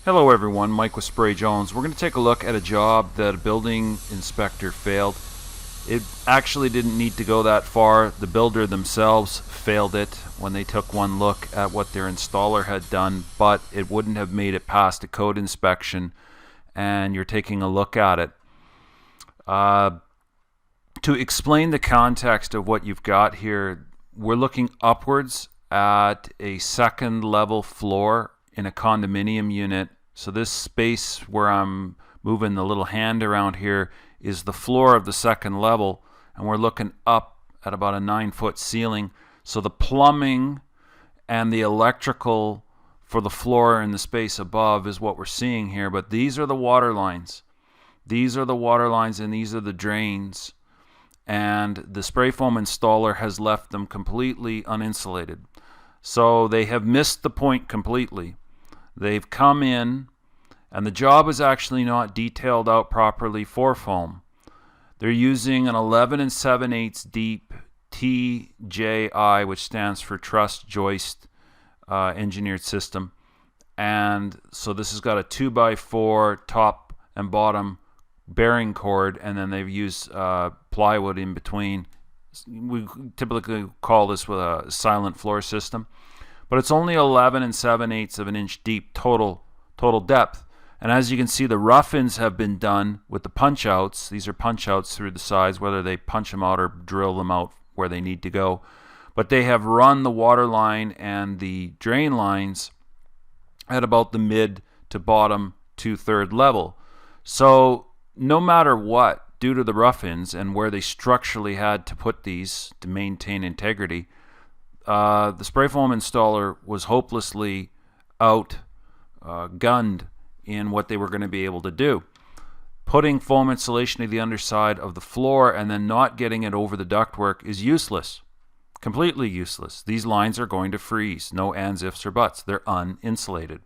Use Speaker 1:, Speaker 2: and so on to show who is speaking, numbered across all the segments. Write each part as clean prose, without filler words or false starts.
Speaker 1: Hello everyone, Mike with Spray Jones. We're going to take a look at a job that a building inspector failed. It actually didn't need to go that far. The builder themselves failed it when they took one look at what their installer had done, but it wouldn't have made it past a code inspection, and you're taking a look at it. To explain the context of what you've got here, we're looking upwards at a second level floor in a condominium unit. So this space where I'm moving the little hand around here is the floor of the second level, and we're looking up at about a 9-foot ceiling. So the plumbing and the electrical for the floor and the space above is what we're seeing here, but these are the water lines. These are the water lines and these are the drains, and the spray foam installer has left them completely uninsulated. So they have missed the point completely. They've come in, and the job is actually not detailed out properly for foam. They're using an 11 7/8 deep TJI, which stands for truss joist engineered system. And so this has got a 2x4 top and bottom bearing cord, and then they've used plywood in between. We typically call this with a silent floor system. But it's only 11 7/8 of an inch deep total depth. And as you can see, the rough-ins have been done with the punch-outs. These are punch-outs through the sides, whether they punch them out or drill them out where they need to go. But they have run the water line and the drain lines at about the mid to bottom 2/3 level. So no matter what, due to the rough-ins and where they structurally had to put these to maintain integrity, the spray foam installer was hopelessly outgunned in what they were going to be able to do. Putting foam insulation to the underside of the floor and then not getting it over the ductwork is useless. Completely useless. These lines are going to freeze. No ands, ifs, or buts. They're uninsulated.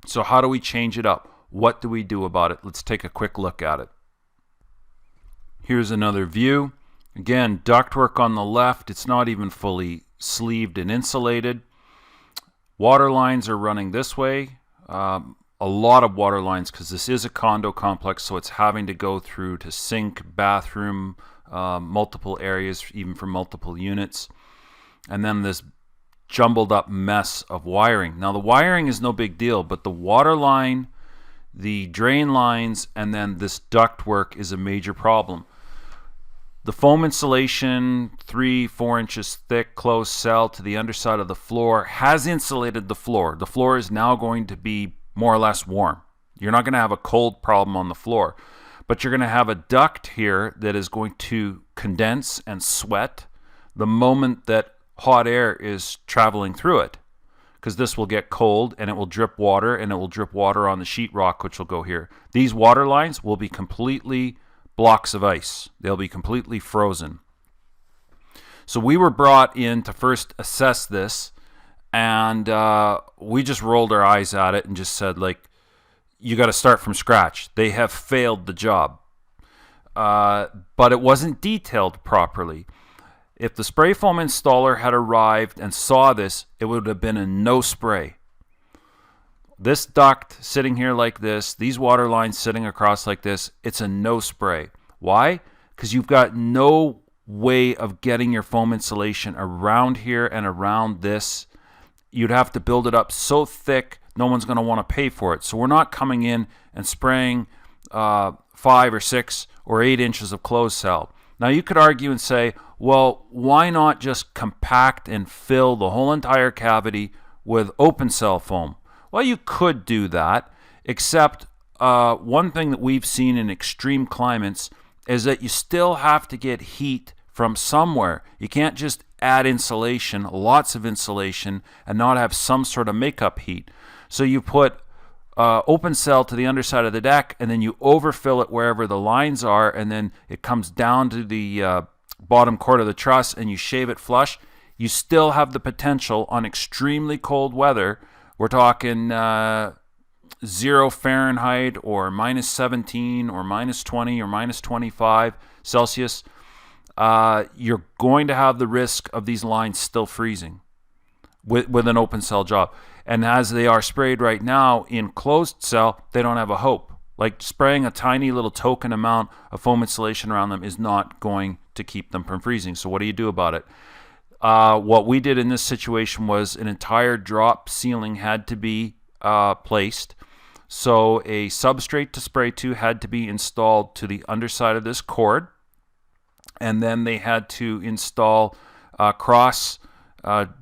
Speaker 1: So how do we change it up? What do we do about it? Let's take a quick look at it. Here's another view. Again, ductwork on the left. It's not even fully sleeved and insulated. Water lines are running this way. A lot of water lines, because this is a condo complex, so it's having to go through to sink, bathroom, multiple areas, even for multiple units. And then this jumbled up mess of wiring. Now the wiring is no big deal, but the water line, the drain lines, and then this ductwork is a major problem. The foam insulation, 3-4 inches thick, closed cell to the underside of the floor, has insulated the floor. The floor is now going to be more or less warm. You're not going to have a cold problem on the floor, but you're going to have a duct here that is going to condense and sweat the moment that hot air is traveling through it, because this will get cold and it will drip water, and it will drip water on the sheetrock, which will go here. These water lines will be completely blocks of ice. They'll be completely frozen. So we were brought in to first assess this, and we just rolled our eyes at it and just said, like, you got to start from scratch. They have failed the job. But it wasn't detailed properly. If the spray foam installer had arrived and saw this, it would have been a no spray. This duct sitting here like this, these water lines sitting across like this, it's a no spray. Why? Because you've got no way of getting your foam insulation around here and around this. You'd have to build it up so thick, no one's going to want to pay for it. So we're not coming in and spraying 5 or 6 or 8 inches of closed cell. Now you could argue and say, well, why not just compact and fill the whole entire cavity with open cell foam? Well, you could do that, except one thing that we've seen in extreme climates is that you still have to get heat from somewhere. You can't just add insulation, lots of insulation, and not have some sort of makeup heat. So you put open cell to the underside of the deck, and then you overfill it wherever the lines are, and then it comes down to the bottom cord of the truss, and you shave it flush. You still have the potential on extremely cold weather. We're talking 0 Fahrenheit or -17 or -20 or -25 Celsius. You're going to have the risk of these lines still freezing with an open cell job. And as they are sprayed right now in closed cell, they don't have a hope. Like spraying a tiny little token amount of foam insulation around them is not going to keep them from freezing. So what do you do about it? What we did in this situation was an entire drop ceiling had to be placed. So a substrate to spray to had to be installed to the underside of this cord. And then they had to install cross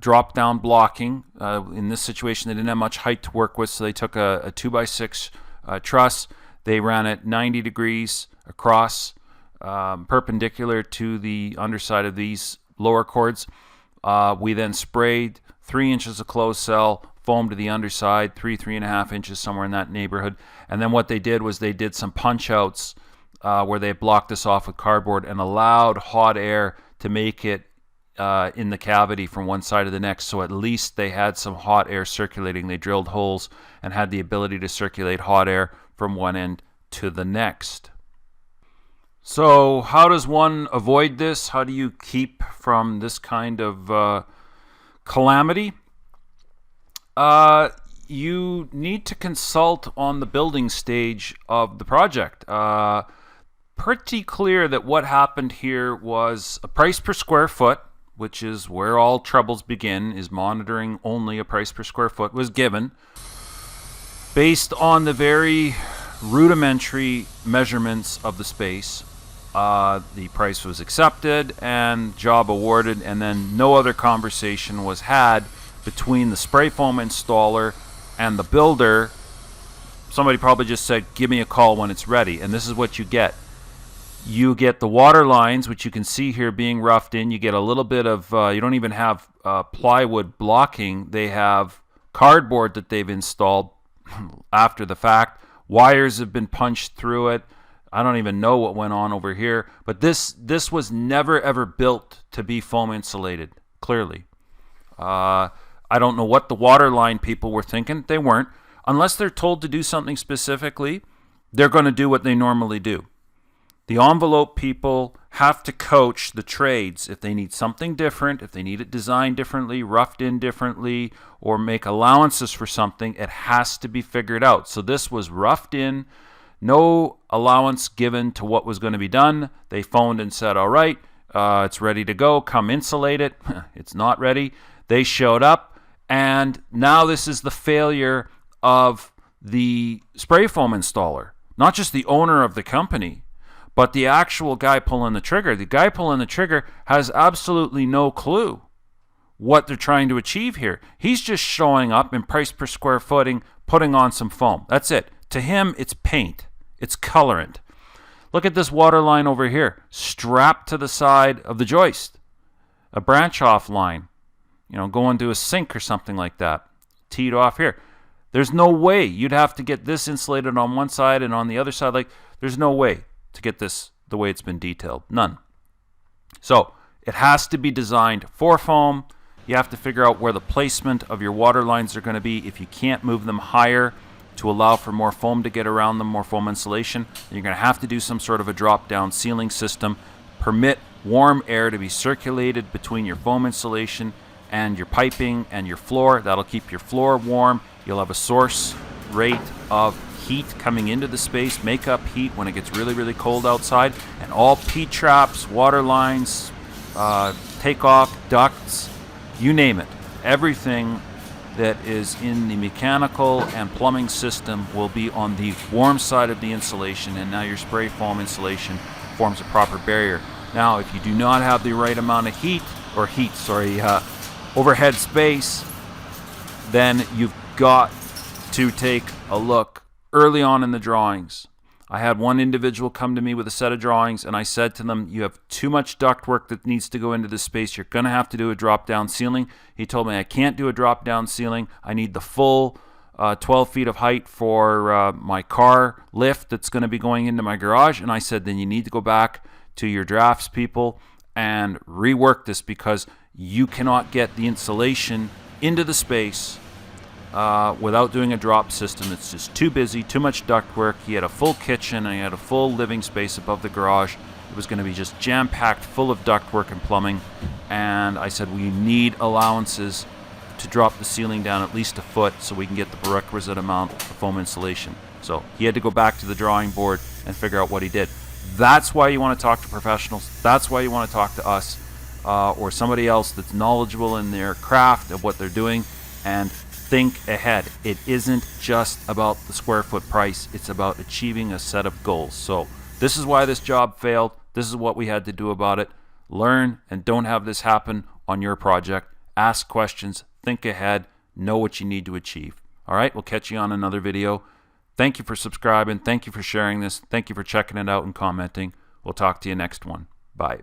Speaker 1: drop-down blocking. In this situation, they didn't have much height to work with, so they took a 2x6 truss. They ran it 90 degrees across, perpendicular to the underside of these lower cords. We then sprayed 3 inches of closed cell foam to the underside, 3.5 inches, somewhere in that neighborhood. And then what they did was they did some punch outs where they blocked this off with cardboard and allowed hot air to make it in the cavity from one side to the next, so at least they had some hot air circulating. They drilled holes and had the ability to circulate hot air from one end to the next. So how does one avoid this? How do you keep from this kind of calamity? You need to consult on the building stage of the project. Pretty clear that what happened here was a price per square foot, which is where all troubles begin, is monitoring only a price per square foot, was given based on the very rudimentary measurements of the space. The price was accepted and job awarded, and then no other conversation was had between the spray foam installer and the builder. Somebody probably just said, give me a call when it's ready, and this is what you get. You get the water lines, which you can see here being roughed in. You get a little bit of, you don't even have plywood blocking. They have cardboard that they've installed after the fact. Wires have been punched through it. I don't even know what went on over here. But this was never, ever built to be foam insulated, clearly. I don't know what the water line people were thinking. They weren't. Unless they're told to do something specifically, they're going to do what they normally do. The envelope people have to coach the trades. If they need something different, if they need it designed differently, roughed in differently, or make allowances for something, it has to be figured out. So this was roughed in, no allowance given to what was going to be done. They phoned and said, all right, it's ready to go, come insulate it. It's not ready. They showed up, and now this is the failure of the spray foam installer, not just the owner of the company, but the actual guy pulling the trigger. The guy pulling the trigger has absolutely no clue what they're trying to achieve here. He's just showing up in price per square footing, putting on some foam. That's it. To him, it's paint. It's colorant. Look at this water line over here, strapped to the side of the joist. A branch off line, going to a sink or something like that, teed off here. There's no way. You'd have to get this insulated on one side and on the other side. There's no way to get this the way it's been detailed. None. So it has to be designed for foam. You have to figure out where the placement of your water lines are going to be. If you can't move them higher to allow for more foam to get around them, more foam insulation, then you're going to have to do some sort of a drop-down ceiling system. Permit warm air to be circulated between your foam insulation and your piping and your floor. That'll keep your floor warm. You'll have a source rate of heat coming into the space, make up heat when it gets really, really cold outside, and all P-traps, water lines, takeoff ducts, you name it. Everything that is in the mechanical and plumbing system will be on the warm side of the insulation, and now your spray foam insulation forms a proper barrier. Now, if you do not have the right amount of overhead space, then you've got to take a look early on in the drawings. I had one individual come to me with a set of drawings, and I said to them, you have too much ductwork that needs to go into this space. You're going to have to do a drop-down ceiling. He told me, I can't do a drop-down ceiling. I need the full 12 feet of height for my car lift that's going to be going into my garage. And I said, then you need to go back to your drafts people and rework this, because you cannot get the insulation into the space without doing a drop system. It's just too busy, too much ductwork. He had a full kitchen and he had a full living space above the garage. It was going to be just jam-packed full of ductwork and plumbing. And I said, we need allowances to drop the ceiling down at least a foot so we can get the requisite amount of foam insulation. So he had to go back to the drawing board and figure out what he did. That's why you want to talk to professionals. That's why you want to talk to us or somebody else that's knowledgeable in their craft of what they're doing, and think ahead. It isn't just about the square foot price. It's about achieving a set of goals. So this is why this job failed. This is what we had to do about it. Learn and don't have this happen on your project. Ask questions, think ahead, know what you need to achieve. All right, we'll catch you on another video. Thank you for subscribing. Thank you for sharing this. Thank you for checking it out and commenting. We'll talk to you next one. Bye.